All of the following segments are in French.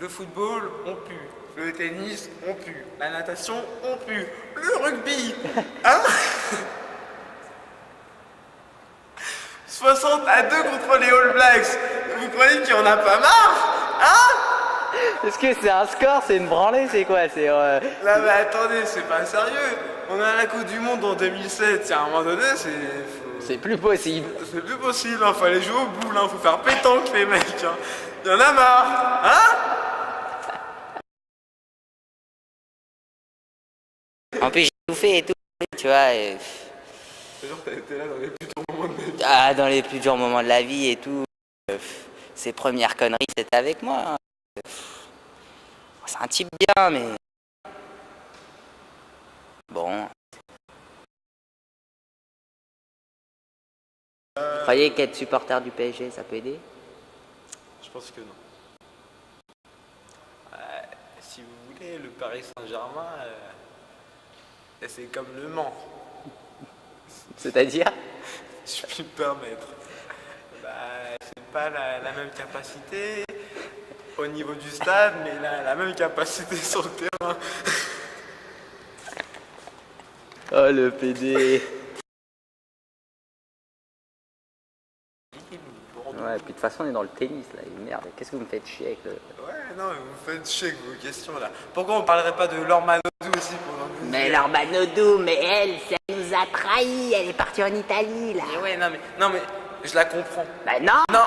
Le football, on pue. Le tennis, on pue. La natation, on pue. Le rugby, hein 60-2 contre les All Blacks. Vous croyez qu'il y en a pas marre, hein? Est-ce que c'est un score, c'est une branlée, c'est quoi? C'est Là, mais attendez, c'est pas sérieux. On a la Coupe du Monde en 2007. À un moment donné, c'est plus possible. c'est plus possible. Hein. Fallait jouer au boule. Hein. Faut faire pétanque, les mecs. Hein. Y en a marre, hein? En plus, j'ai tout fait et tout, tu vois. C'est genre, t'as été là dans les plus durs moments de ma vie. Ah, dans les plus durs moments de la vie et tout. Ses premières conneries, c'était avec moi. Hein. C'est un type bien, mais... Bon. Vous croyez qu'être supporter du PSG, ça peut aider? Je pense que non. Si vous voulez, le Paris Saint-Germain, c'est comme le Mans. C'est-à-dire? Si je puis me permettre. C'est pas la même capacité au niveau du stade, mais la même capacité sur le terrain. Oh, le PD. Ouais, puis de toute façon, on est dans le tennis, là. Et merde, qu'est-ce que vous me faites chier avec le... Ouais, non, mais vous faites chier avec vos questions, là. Pourquoi on parlerait pas de Laure Manodou aussi pendant que vous... Mais Laure Manodou, mais elle nous a trahis. Elle est partie en Italie, là. Mais ouais, non, mais je la comprends. Bah non, Non,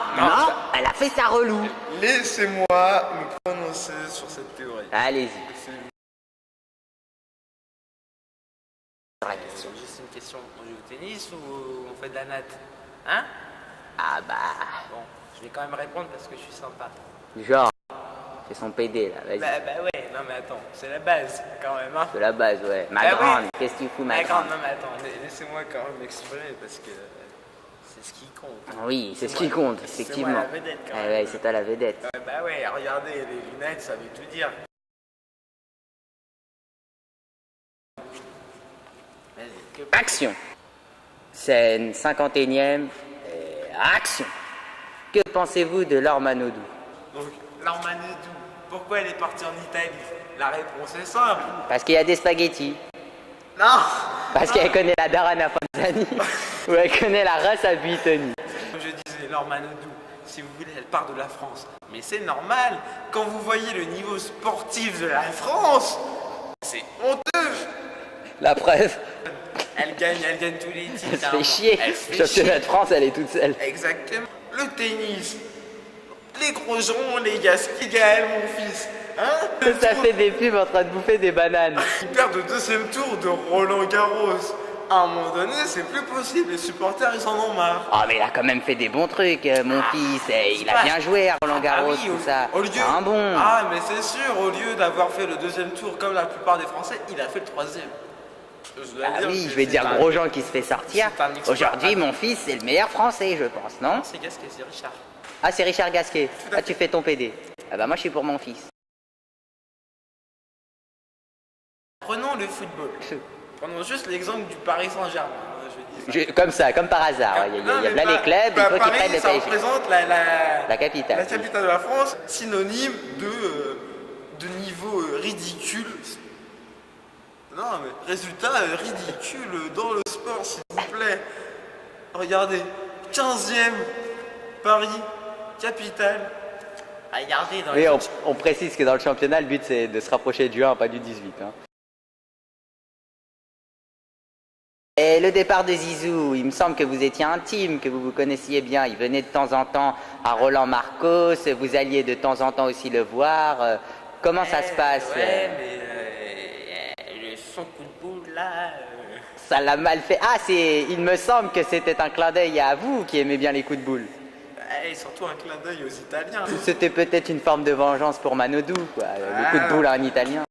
elle a fait sa relou. Laissez-moi me prononcer sur cette théorie. Allez-y. Juste une question, on joue au tennis ou on fait de la natte? Hein? Ah bah... Bon, je vais quand même répondre parce que je suis sympa. Genre, c'est son PD, là, vas-y. Bah ouais, non mais attends, c'est la base quand même, hein. C'est la base, ouais. Ma Bah grande, oui. qu'est-ce que tu fous, ma Ma grande? grande, non mais attends, laissez-moi quand même m'exprimer parce que c'est ce qui compte. Oui, c'est ce qui compte, effectivement. C'est moi la vedette quand même. Ouais, c'est toi la vedette. Bah ouais, regardez, les lunettes, ça veut tout dire. Vas-y, Action. Scène 51e. Action. Que pensez-vous de Laure Manodou? Donc, Laure Manodou, pourquoi elle est partie en Italie? La réponse est simple. Parce qu'il y a des spaghettis. Non. Parce qu'elle connaît la Darana Panzani. Ou elle connaît la race à Buitoni. Comme je disais, Laure Manodou, si vous voulez, elle part de la France. Mais c'est normal, quand vous voyez le niveau sportif de la France, c'est honteux. La preuve. Elle gagne tous les titres. Elle se fait chier. Elle se fait Championnat chier. de France, elle est toute seule. Exactement. Le tennis, les Grosjean, les Gasquet, Gaël, mon fils. Hein? Ça fait des pubs en train de bouffer des bananes. Ils perdent au deuxième tour de Roland Garros. À un moment donné, c'est plus possible. Les supporters, ils en ont marre. Oh, mais il a quand même fait des bons trucs, mon fils. Il a bien joué à Roland Garros, oui, tout ça. Au lieu... C'est un bon. Ah, mais c'est sûr, au lieu d'avoir fait le deuxième tour comme la plupart des Français, il a fait le troisième. Ah oui, je vais dire Grosjean qui se fait sortir. c'est un exploit. Aujourd'hui, mon fils, c'est le meilleur français, je pense, non? C'est Gasquet, c'est Richard. Ah, c'est Richard Gasquet. à Ah, tu fais ton PD. Ah bah moi, je suis pour mon fils. Prenons le football. Prenons juste l'exemple du Paris Saint-Germain. Comme ça, comme par hasard. Il y a là les clubs, il faut qu'ils prennent le ça PSG. représente La capitale. la capitale de la France, synonyme de niveau ridicule. Non, mais résultat ridicule dans le sport, s'il vous plaît. Regardez, 15e, Paris, capitale. Regardez dans Oui, les on précise que dans le championnat, le but c'est de se rapprocher du 1, pas du 18. Hein. Et le départ de Zizou, il me semble que vous étiez intime, que vous vous connaissiez bien. Il venait de temps en temps à Roland Marcos, vous alliez de temps en temps aussi le voir. Comment ça se passe? Ouais, mais son coup de boule là. Ça l'a mal fait. Ah, il me semble que c'était un clin d'œil à vous qui aimez bien les coups de boule. Et surtout un clin d'œil aux Italiens. C'était peut-être une forme de vengeance pour Manodou, quoi. Le coup de boule à un Italien.